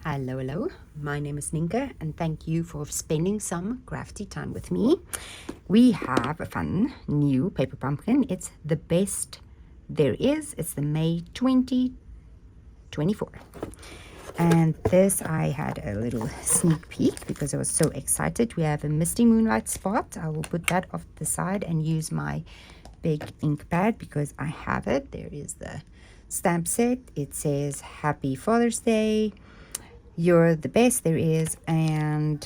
Hello, hello. My name is Nienke, and thank you for spending some crafty time with me. We have a fun new paper pumpkin. It's the best there is. It's the May 2024. And this, I had a little sneak peek because I was so excited. We have a misty moonlight spot. I will put that off the side and use my big ink pad because I have it. There is the stamp set. It says Happy Father's Day. You're the best there is, and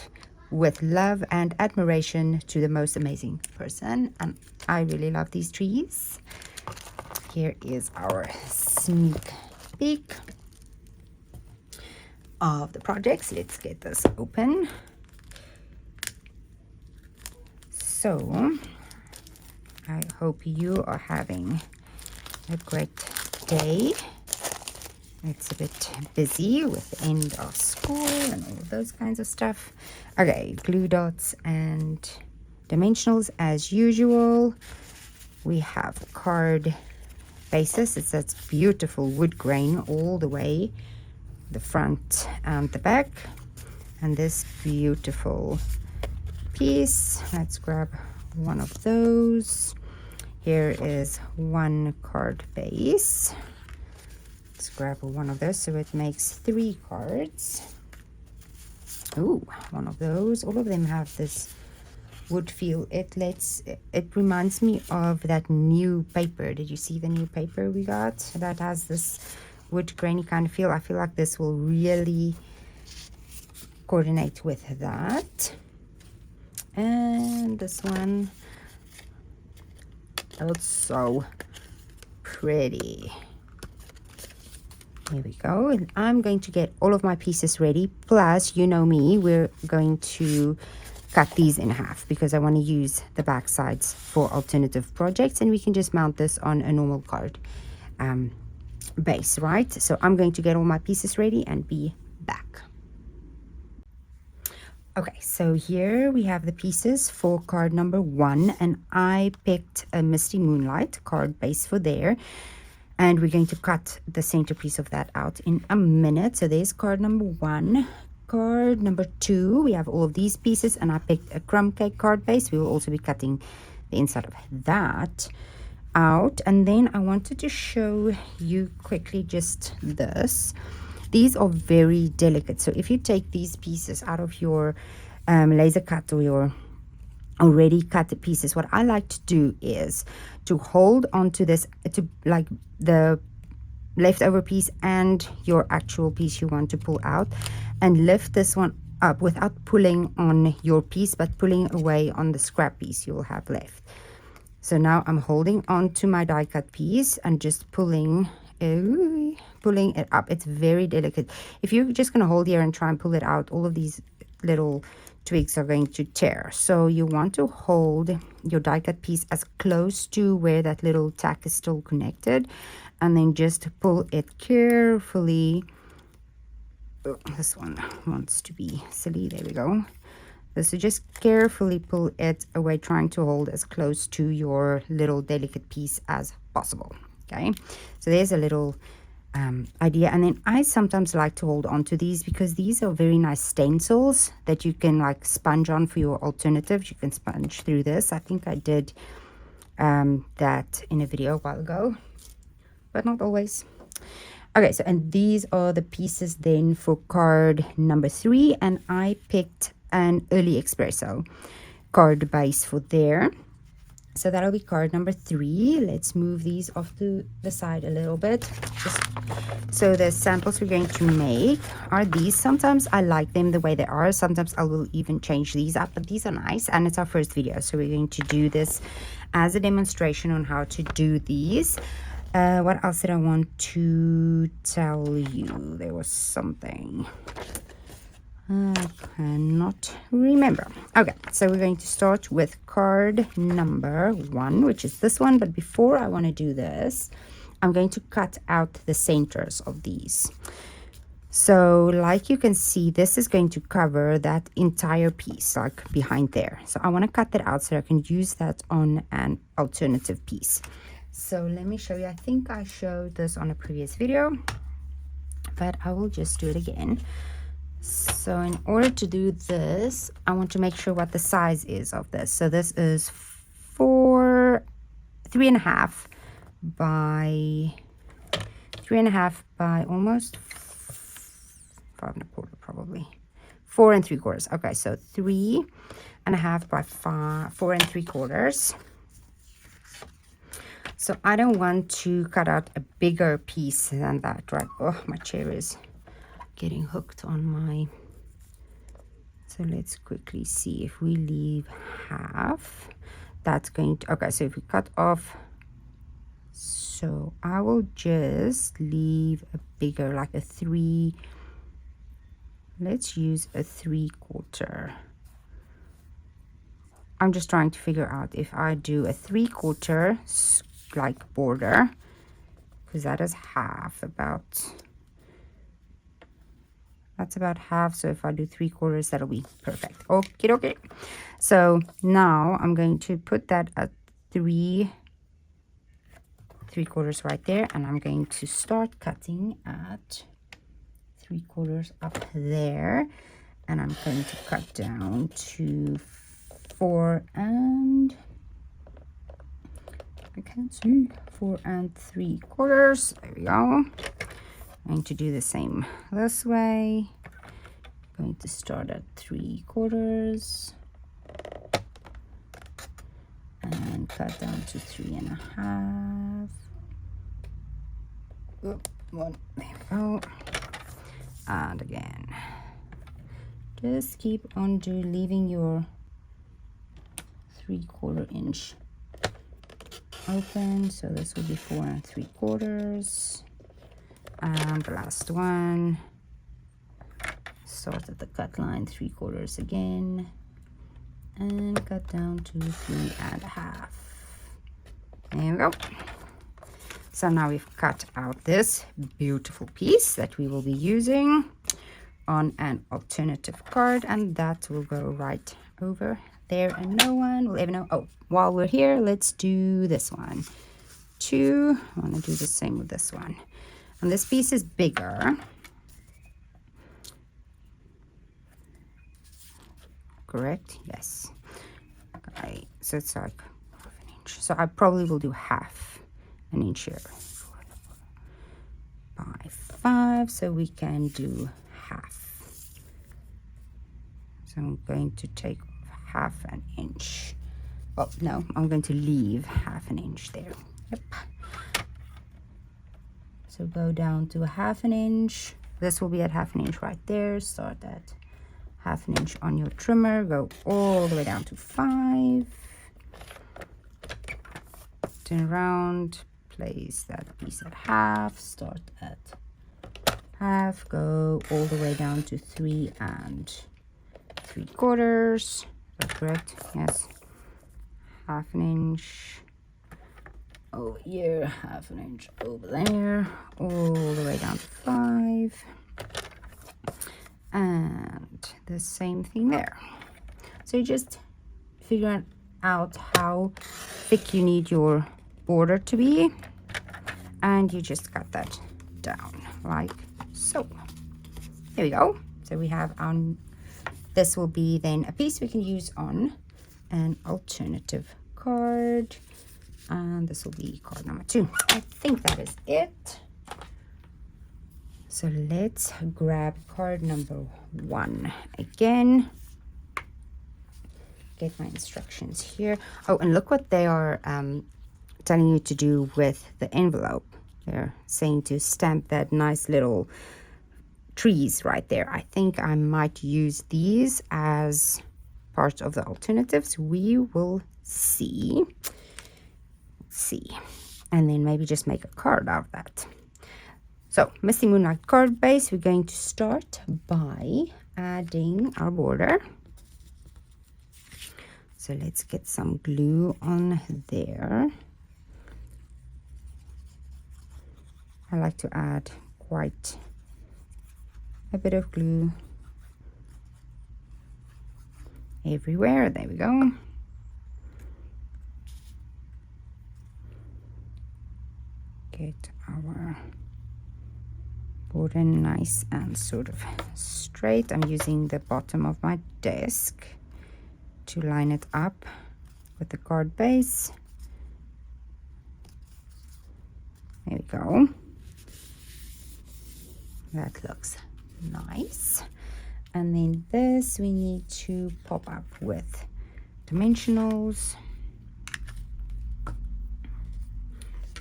with love and admiration to the most amazing person. And I really love these trees. Here is our sneak peek of the projects. Let's get this open. So I hope you are having a great day. It's a bit busy with the end of school and all of those kinds of stuff. Okay, glue dots and dimensionals as usual. We have card bases. It's that beautiful wood grain all the way, the front and the back. And this beautiful piece. Let's grab one of those. Here is one card base. Let's grab one of those so it makes 3 cards. Ooh, one of those. All of them have this wood feel. It reminds me of that new paper. Did you see the new paper we got that has this wood grainy kind of feel? I feel like this will really coordinate with that. And this one, oh, it's so pretty. Here we go. And I'm going to get all of my pieces ready. Plus, you know me, we're going to cut these in half because I want to use the back sides for alternative projects, and we can just mount this on a normal card base, right? So I'm going to get all my pieces ready and be back. Okay, so here we have the pieces for card number 1, and I picked a Misty Moonlight card base for there. And we're going to cut the centerpiece of that out in a minute. So there's card number 1. Card number 2, we have all of these pieces, and I picked a crumb cake card base. We will also be cutting the inside of that out. And then I wanted to show you quickly just this. These are very delicate. So if you take these pieces out of your laser cut or your already cut the pieces, what I like to do is to hold onto this, to like the leftover piece and your actual piece you want to pull out, and lift this one up without pulling on your piece, but pulling away on the scrap piece you will have left. So now I'm holding on to my die cut piece and just pulling it up. It's very delicate. If you're just going to hold here and try and pull it out, all of these little twigs are going to tear. So you want to hold your die cut piece as close to where that little tack is still connected, and then just pull it carefully. Oh, this one wants to be silly. There we go. So just carefully pull it away, trying to hold as close to your little delicate piece as possible. Okay, so there's a little idea. And then I sometimes like to hold on to these because these are very nice stencils that you can like sponge on for your alternatives. You can sponge through this. I think I did that in a video a while ago, but not always. Okay, so and these are the pieces then for card number 3, and I picked an early espresso card base for there. So that'll be card number 3. Let's move these off to the side a little bit. So the samples we're going to make are these. Sometimes I like them the way they are. Sometimes I will even change these up, but these are nice. And it's our first video, so we're going to do this as a demonstration on how to do these. What else did I want to tell you? There was something. I cannot remember. Okay, so we're going to start with card number 1, which is this one. But before I want to do this, I'm going to cut out the centers of these. So like you can see, this is going to cover that entire piece, like behind there. So I want to cut that out so I can use that on an alternative piece. So let me show you. I think I showed this on a previous video, but I will just do it again. So in order to do this, I want to make sure what the size is of this. So this is 3.5 by 3.5 by almost 5.25 probably. 4 3/4. Okay, so 3.5 by 4 3/4. So I don't want to cut out a bigger piece than that, right? Oh, my chair is getting hooked on my... So let's quickly see if we leave half. That's going to... Okay, so if we cut off... So I will just leave a bigger, like a 3... Let's use a 3/4. I'm just trying to figure out if I do a 3/4 like border, because that is half, that's about half. So if I do 3/4, that'll be perfect. Okay, okay. So now I'm going to put that at 3/4 right there, and I'm going to start cutting at 3/4 up there, and I'm going to cut down to 4 and... I can't see, 4 3/4. There we go. I'm going to do the same this way. I'm going to start at 3/4 and cut down to 3.5. One, there we go. And again, just keep on leaving your 3/4 inch open. So this will be 4 3/4. And the last one, start at the cut line 3/4 again, and cut down to 3.5. There we go. So now we've cut out this beautiful piece that we will be using on an alternative card, and that will go right over there, and no one will ever know. Oh, while we're here, let's do this one too. I want to do the same with this one, and this piece is bigger. Correct? Yes. Okay, so it's like half an inch. So I probably will do half an inch here. 4 by 5, so we can do half. So I'm going to take half an inch. Oh, no, I'm going to leave half an inch there. Yep. So go down to a half an inch. This will be at half an inch right there. Start at half an inch on your trimmer. Go all the way down to 5. Turn around. Place that piece at half. Start at half. Go all the way down to 3 3/4. Is that correct? Yes. Half an inch over here, half an inch over there, all the way down to 5, and the same thing there. So you just figure out how thick you need your border to be, and you just cut that down like so. There we go. So we have this will be then a piece we can use on an alternative card, and this will be card number 2. I think that is it. So let's grab card number 1 again. Get my instructions here. Oh, and look what they are telling you to do with the envelope. They're saying to stamp that nice little trees right there. I think I might use these as part of the alternatives. We will see. Let's see. And then maybe just make a card out of that. So, Misty Moonlight card base, we're going to start by adding our border. So let's get some glue on there. I like to add quite a bit of glue everywhere. There we go. Get our border nice and sort of straight. I'm using the bottom of my desk to line it up with the card base. There we go. That looks nice. And then this we need to pop up with dimensionals.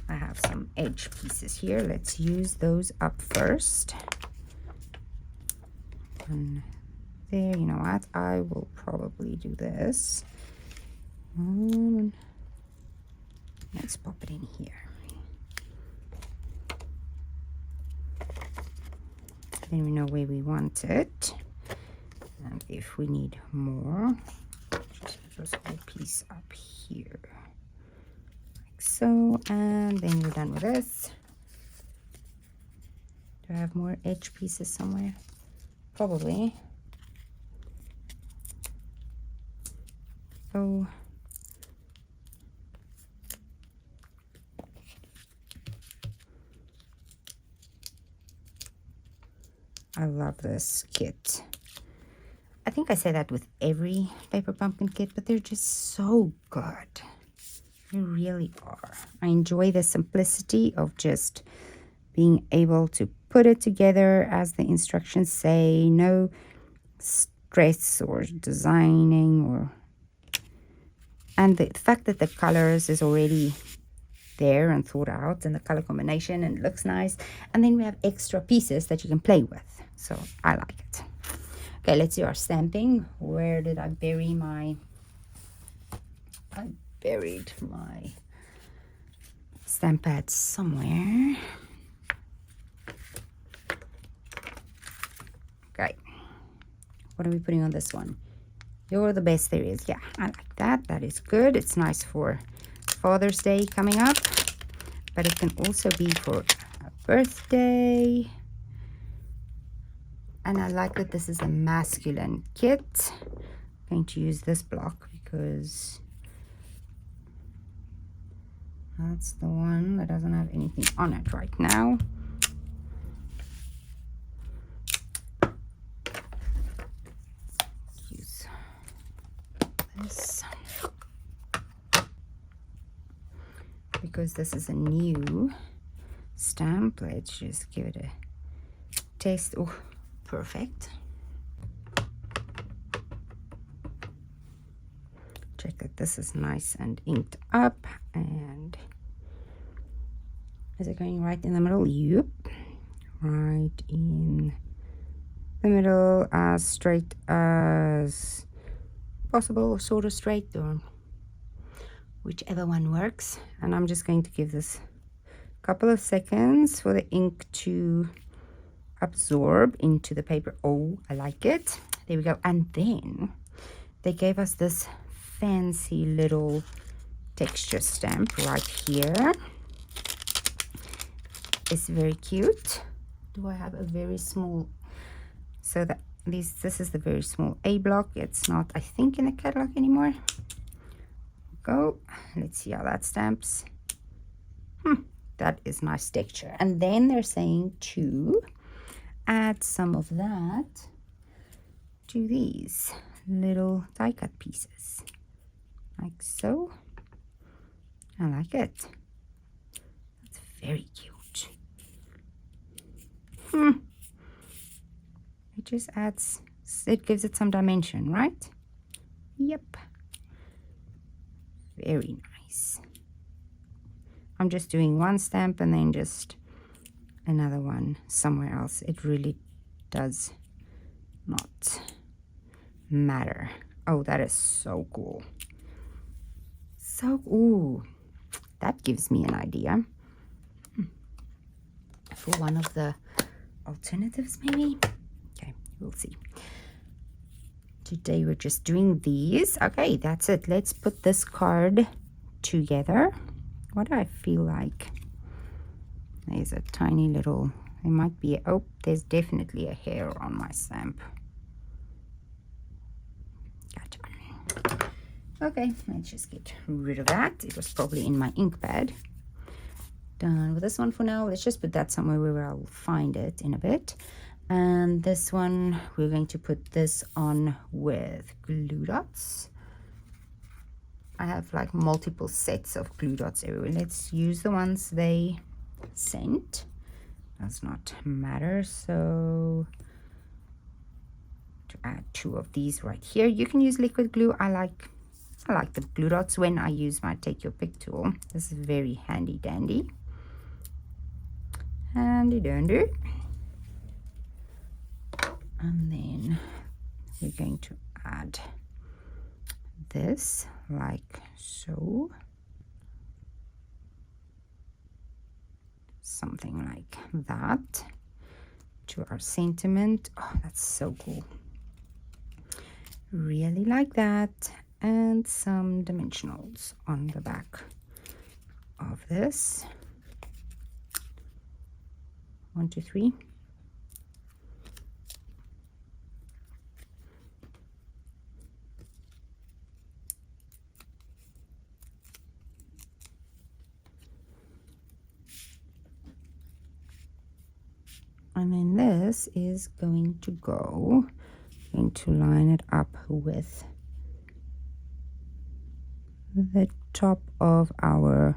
I have some edge pieces here. Let's use those up first. And there, you know what? I will probably do this. Let's pop it in here. Then we know where we want it. And if we need more, just put this whole piece up here. Like so. And then we're done with this. Do I have more edge pieces somewhere? Probably. Oh. I love this kit. I think I say that with every paper pumpkin kit, but they're just so good. They really are. I enjoy the simplicity of just being able to put it together as the instructions say. No stress or designing, or and the fact that the colors is already there and thought out, and the color combination, and it looks nice. And then we have extra pieces that you can play with. So I like it. Okay, let's do our stamping. Where did I bury my... I buried my stamp pad somewhere. Okay. What are we putting on this one? You're the best there is. Yeah, I like that. That is good. It's nice for Father's Day coming up. But it can also be for a birthday. And I like that this is a masculine kit. I'm going to use this block because that's the one that doesn't have anything on it right now. Use this because this is a new stamp. Let's just give it a taste. Oh, perfect. Check that this is nice and inked up. And is it going right in the middle? Yep, right in the middle, as straight as possible, or sort of straight, or whichever one works. And I'm just going to give this a couple of seconds for the ink to absorb into the paper. Oh, I like it. There we go. And then they gave us this fancy little texture stamp right here. It's very cute. Do I have a very small? So that this is the very small A block. It's not, I think, in the catalog anymore. Go. Let's see how that stamps. That is nice texture. And then they're saying to add some of that to these little die cut pieces, like so. I like it. That's very cute. It just adds, it gives it some dimension, right? Yep. Very nice. I'm just doing one stamp and then just another one somewhere else. It really does not matter. Oh, that is so cool. So, ooh, that gives me an idea for one of the alternatives, maybe. Okay, we'll see. Today we're just doing these. Okay, that's it. Let's put this card together. What do I feel like? There's a tiny little, there might be, oh, there's definitely a hair on my stamp. Gotcha. Okay, let's just get rid of that. It was probably in my ink pad. done with this one for now. Let's just put that somewhere where I'll find it in a bit. And this one, we're going to put this on with glue dots. I have like multiple sets of glue dots everywhere. Let's use the ones they sent. Does not matter. So to add 2 of these right here. You can use liquid glue. I like the glue dots when I use my take your pick tool. This is very handy dandy. Handy dandy. And then we're going to add this like so. Something like that to our sentiment. Oh, that's so cool. Really like that. And some dimensionals on the back of this. 1, 2, 3. And then this is going to line it up with the top of our,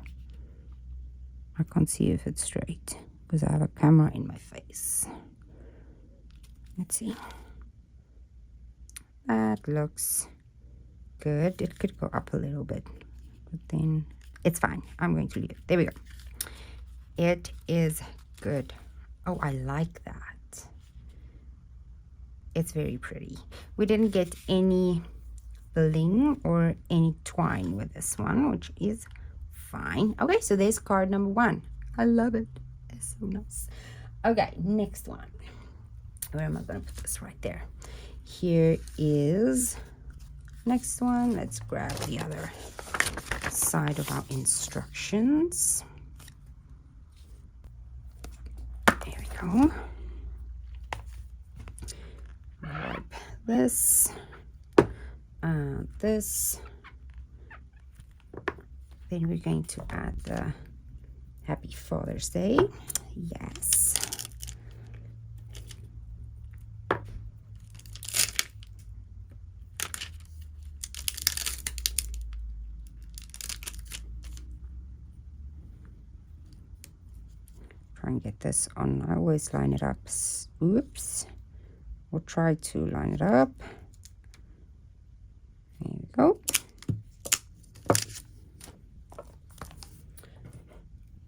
I can't see if it's straight because I have a camera in my face. Let's see. That looks good. It could go up a little bit, but then it's fine. I'm going to leave it. There we go. It is good. Oh, I like that. It's very pretty. We didn't get any bling or any twine with this one, which is fine. Okay, so there's card number 1. I love it. It's so nice. Okay, next one. Where am I going to put this? Right there. Here is next one. Let's grab the other side of our instructions. There we go. Wipe this. This. Then we're going to add the Happy Father's Day. Yes. Try and get this on. I always line it up. Oops. Or try to line it up. There we go.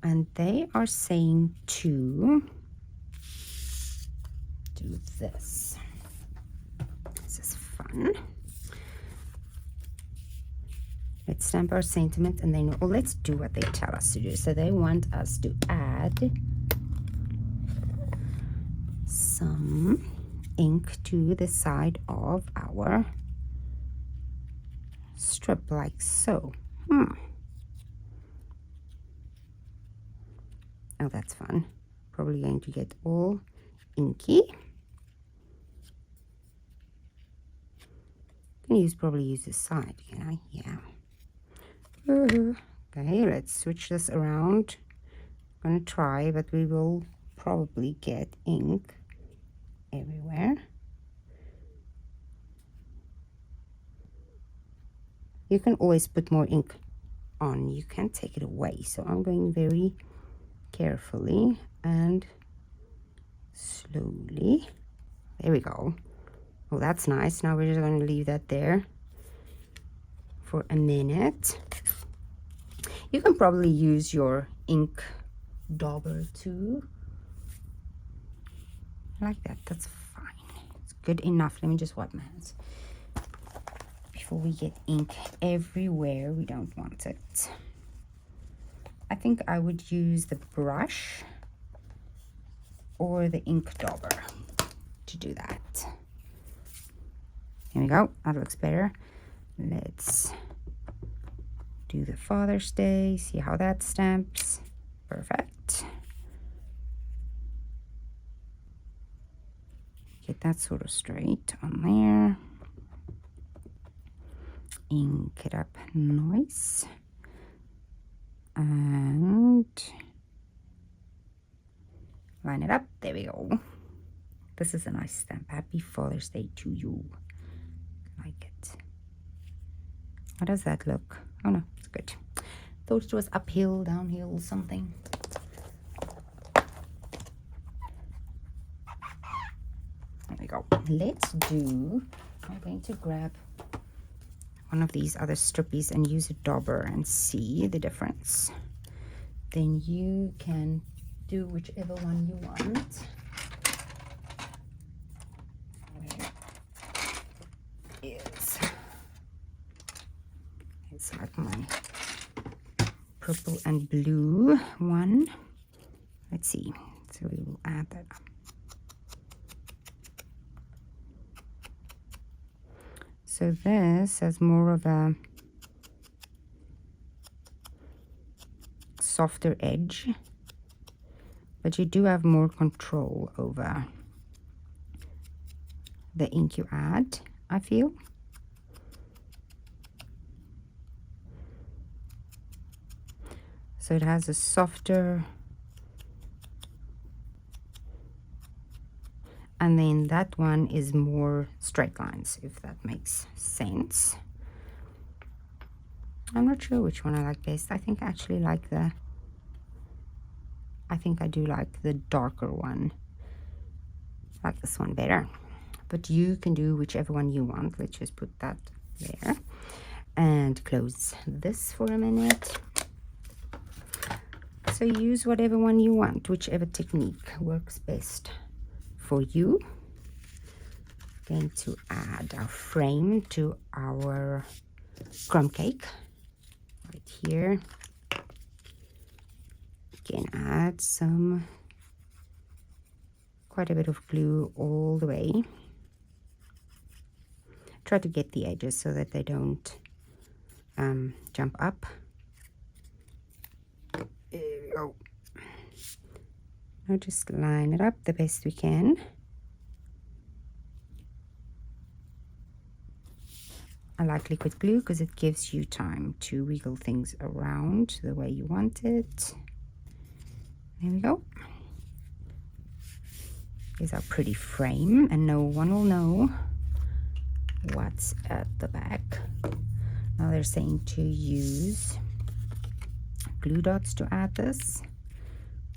And they are saying to do this. This is fun. Let's stamp our sentiment and then, well, let's do what they tell us to do. So they want us to add some ink to the side of our strip like so. Oh, that's fun. Probably going to get all inky. Can probably use this side, can I? Yeah. Okay, let's switch this around. I'm gonna try, but we will probably get ink everywhere. You can always put more ink on. You can't take it away. So I'm going very carefully and slowly. There we go. Oh, that's nice. Now we're just going to leave that there for a minute. You can probably use your ink dauber too. I like that. That's fine. It's good enough. Let me just wipe my hands before we get ink everywhere. We don't want it. I think I would use the brush or the ink dauber to do that. Here we go. That looks better. Let's do the Father's Day. See how that stamps. Perfect. Get that sort of straight on there. Ink it up nice. And line it up. There we go. This is a nice stamp. Happy Father's Day to you. I like it. How does that look? Oh no, it's good. Thought it was uphill, downhill, something. There we go. Let's do, I'm going to grab one of these other strippies and use a dauber and see the difference. Then you can do whichever one you want. It's like my purple and blue one. Let's see. So we will add that up. So this has more of a softer edge, but you do have more control over the ink you add, I feel. So it has a softer, and then that one is more straight lines, if that makes sense. I'm not sure which one I like best. I think I actually like the, I think I do like the darker one. I like this one better. But you can do whichever one you want. Let's just put that there. And close this for a minute. So use whatever one you want, whichever technique works best for you. Going to add our frame to our crumb cake right here. You can add some, quite a bit of glue all the way. Try to get the edges so that they don't jump up. There we go. Now just line it up the best we can. I like liquid glue because it gives you time to wiggle things around the way you want it. There we go. Here's our pretty frame, and no one will know what's at the back. Now they're saying to use glue dots to add this.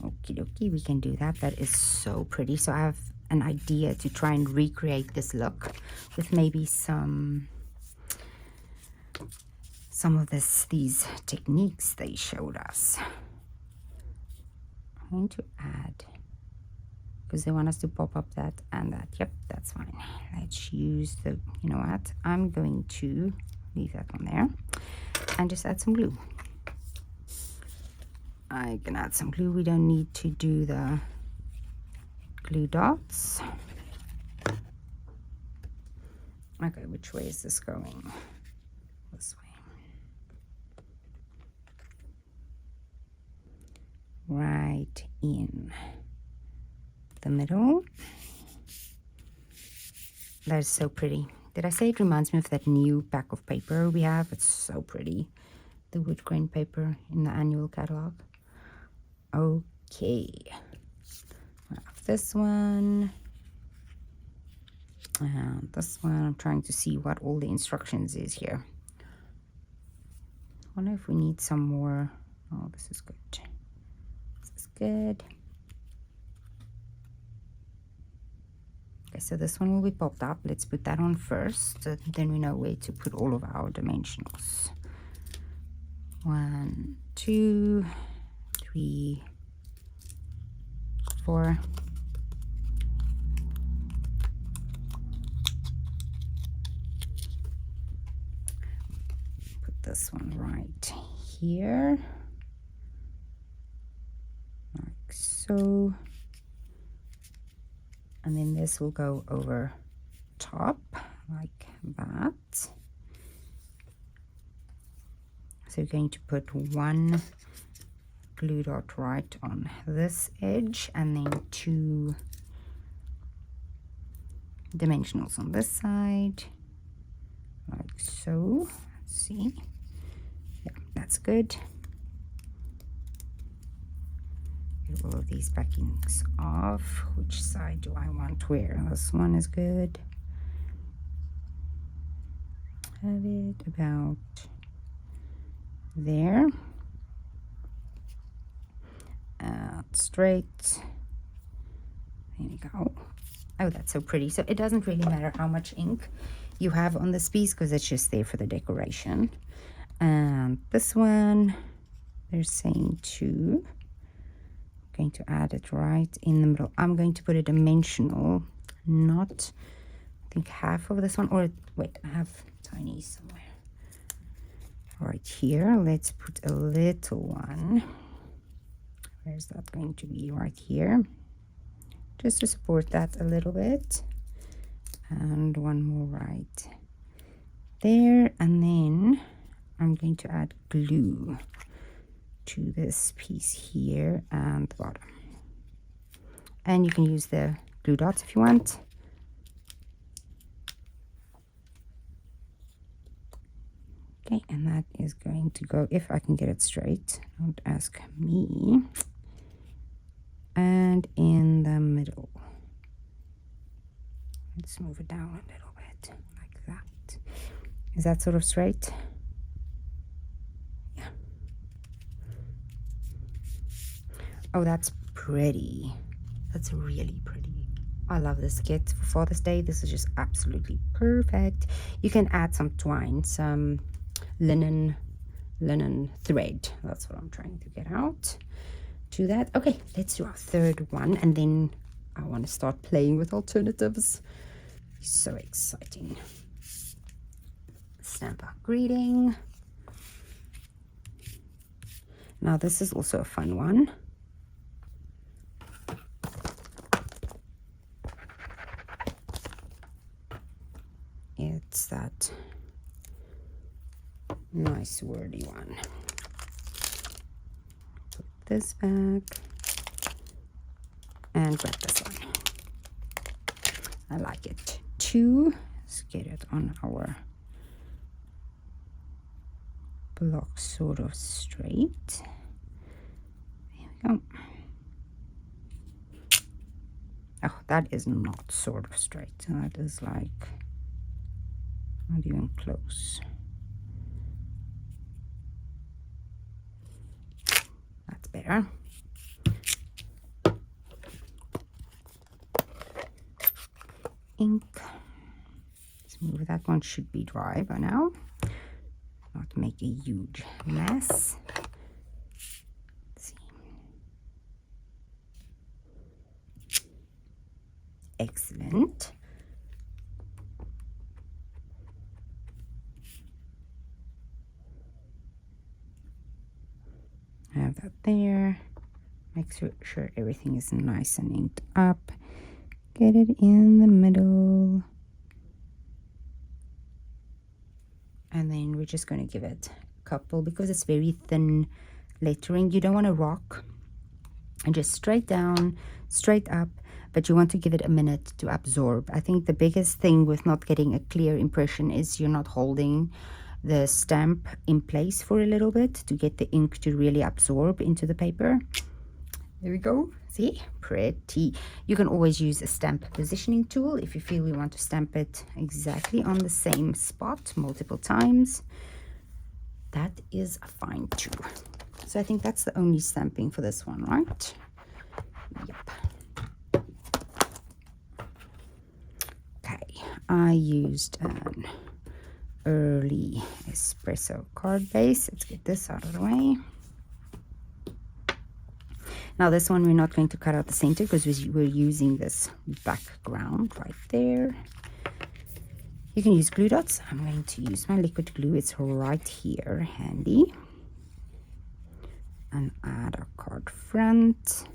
Okie dokie, we can do that. That is so pretty. So I have an idea to try and recreate this look with maybe some of these techniques they showed us. I'm going to add, because they want us to pop up that and that. Yep, that's fine. Let's use the, you know what, I'm going to leave that on there and just add some glue. I can add some glue. We don't need to do the glue dots. Okay, which way is this going? This way. Right in the middle. That is so pretty. Did I say it reminds me of that new pack of paper we have? It's so pretty. The wood grain paper in the annual catalog. Okay. I have this one. And this one. I'm trying to see what all the instructions is here. I wonder if we need some more. Oh, this is good. This is good. Okay, so this one will be popped up. Let's put that on first. Then we know where to put all of our dimensionals. 1, 2, 3, 4. Put this one right here, like so. And then this will go over top like that. So you're going to put one glue dot right on this edge and then 2 dimensionals on this side, like so. Let's see. Yeah, that's good. Get all of these backings off. Which side do I want where? This one is good. Have it about there. Straight. There we go. Oh, that's so pretty. So it doesn't really matter how much ink you have on this piece because it's just there for the decoration. And this one, they're saying 2. I'm going to add it right in the middle. I'm going to put a dimensional, not, I think, half of this one. Or wait, I have tiny somewhere. Right here, let's put a little one. Where's that going to be? Right here. Just to support that a little bit. And one more right there. And then I'm going to add glue to this piece here and the bottom. And you can use the glue dots if you want. Okay, and that is going to go, if I can get it straight, don't ask me. And in the middle. Let's move it down a little bit, like that. Is that sort of straight? Yeah. Oh, that's pretty. That's really pretty. I love this kit for Father's Day. This is just absolutely perfect. You can add some twine, some linen thread. That's what I'm trying to get out to that. Okay, let's do our third one, and then I want to start playing with alternatives. So exciting. Stamp Up greeting. Now this is also a fun one. It's that nice wordy one. Put this back and grab this one. I like it too. Let's get it on our block sort of straight. There we go. Oh, that is not sort of straight. That is like not even close. That's better. Ink. Smooth. That one should be dry by now. Not make a huge mess. Let's see. Excellent. I have that there. Make sure everything is nice and inked up. Get it in the middle. And then we're just going to give it a couple, because it's very thin lettering. You don't want to rock and just straight down, straight up, but you want to give it a minute to absorb. I think the biggest thing with not getting a clear impression is you're not holding the stamp in place for a little bit to get the ink to really absorb into the paper. There we go. See? Pretty. You can always use a stamp positioning tool if you feel you want to stamp it exactly on the same spot multiple times. That is fine too. So I think that's the only stamping for this one, right? Yep. Okay, I used an early espresso card base. Let's get this out of the way. Now this one we're not going to cut out the center because we're using this background right there. You can use glue dots. I'm going to use my liquid glue. It's right here, handy. And add a card front.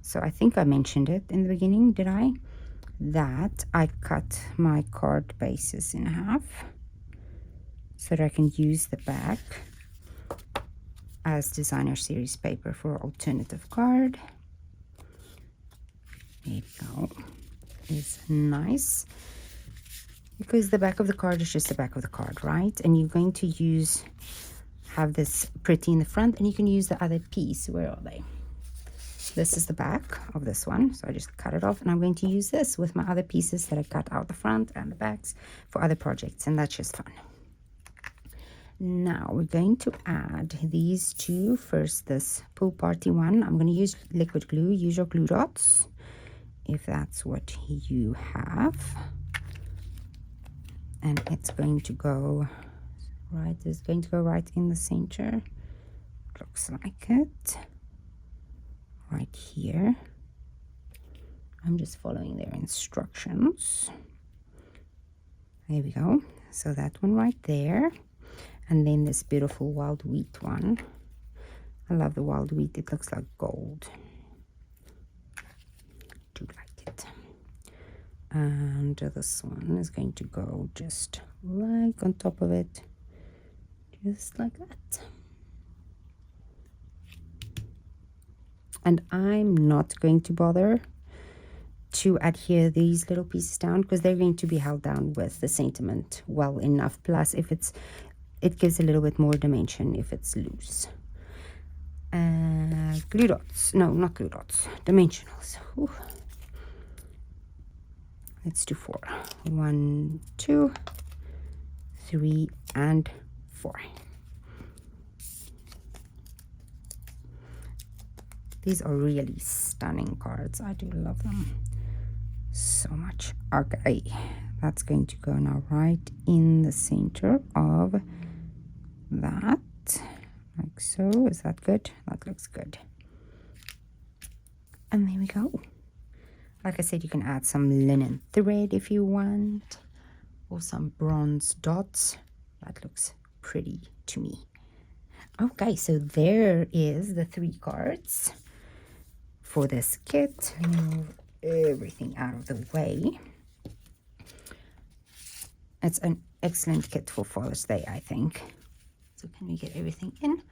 So I think I mentioned it in the beginning, did I? That I cut my card bases in half so that I can use the back as designer series paper for alternative card. There you go. It's nice because the back of the card is just the back of the card, right? And you're going to use have this pretty in the front, and you can use the other piece. Where are they? This is the back of this one, so I just cut it off, and I'm going to use this with my other pieces that I cut out the front and the backs for other projects, and that's just fun. Now we're going to add these two. First, this pool party one. I'm going to use liquid glue. Use your glue dots if that's what you have. And it's going to go right, it's going to go right in the center. Looks like it. Right here. I'm just following their instructions. There we go. So that one right there. And then this beautiful wild wheat one. I love the wild wheat. It looks like gold. Do like it. And this one is going to go just right on top of it. Just like that. And I'm not going to bother to adhere these little pieces down because they're going to be held down with the sentiment well enough. Plus, if it gives a little bit more dimension if it's loose. Glue dots. No, not glue dots. Dimensionals. Ooh. Let's do 4. 1, 2, 3, and 4. These are really stunning cards. I do love them so much. Okay, that's going to go now right in the center of that, like so. Is that good? That looks good. And there we go. Like I said, you can add some linen thread if you want, or some bronze dots. That looks pretty to me. Okay, so there is the 3 cards for this kit. Let me move everything out of the way. It's an excellent kit for Father's Day, I think. So can we get everything in?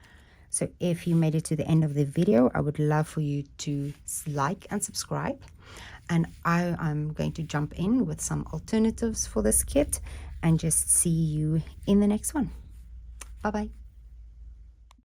So if you made it to the end of the video, I would love for you to like and subscribe. And I am going to jump in with some alternatives for this kit and just see you in the next one. Bye-bye.